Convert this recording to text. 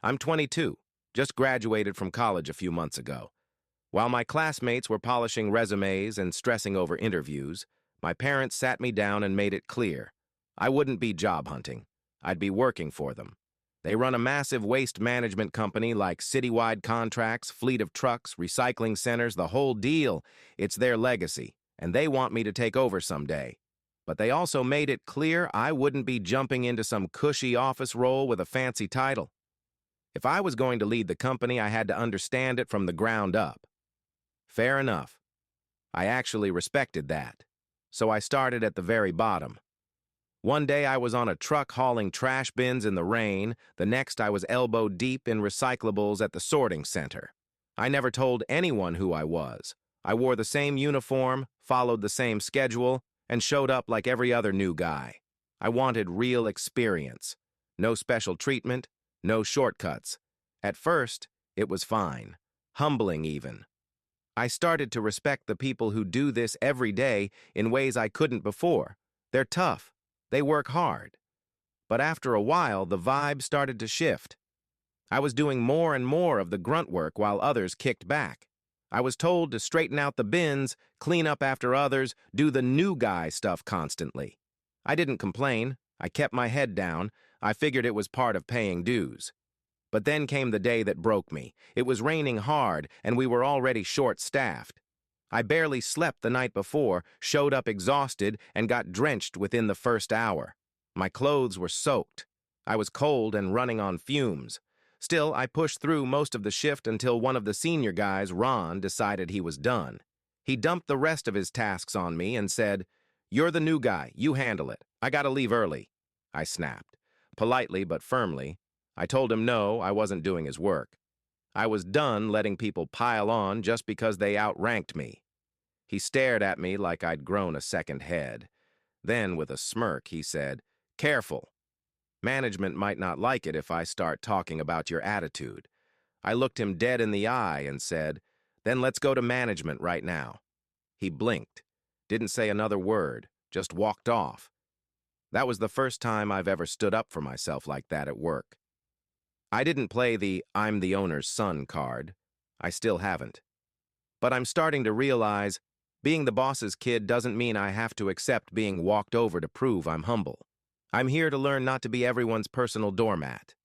I'm 22, just graduated from college a few months ago. While my classmates were polishing resumes and stressing over interviews, my parents sat me down and made it clear. I wouldn't be job hunting. I'd be working for them. They run a massive waste management company like citywide contracts, fleet of trucks, recycling centers, the whole deal. It's their legacy, and they want me to take over someday. But they also made it clear I wouldn't be jumping into some cushy office role with a fancy title. If I was going to lead the company, I had to understand it from the ground up. Fair enough. I actually respected that. So I started at the very bottom. One day I was on a truck hauling trash bins in the rain, the next I was elbow deep in recyclables at the sorting center. I never told anyone who I was. I wore the same uniform, followed the same schedule, and showed up like every other new guy. I wanted real experience. No special treatment, no shortcuts. At first, it was fine. Humbling even. I started to respect the people who do this every day in ways I couldn't before. They're tough. They work hard. But after a while, the vibe started to shift. I was doing more and more of the grunt work while others kicked back. I was told to straighten out the bins, clean up after others, do the new guy stuff constantly. I didn't complain. I kept my head down. I figured it was part of paying dues. But then came the day that broke me. It was raining hard, and we were already short-staffed. I barely slept the night before, showed up exhausted, and got drenched within the first hour. My clothes were soaked. I was cold and running on fumes. Still, I pushed through most of the shift until one of the senior guys, Ron, decided he was done. He dumped the rest of his tasks on me and said, "You're the new guy. You handle it. I gotta leave early." I snapped. Politely but firmly. I told him no, I wasn't doing his work. I was done letting people pile on just because they outranked me. He stared at me like I'd grown a second head. Then, with a smirk, he said, "Careful. Management might not like it if I start talking about your attitude." I looked him dead in the eye and said, "Then let's go to management right now." He blinked, didn't say another word, just walked off. That was the first time I've ever stood up for myself like that at work. I didn't play the "I'm the owner's son" card. I still haven't. But I'm starting to realize being the boss's kid doesn't mean I have to accept being walked over to prove I'm humble. I'm here to learn not to be everyone's personal doormat.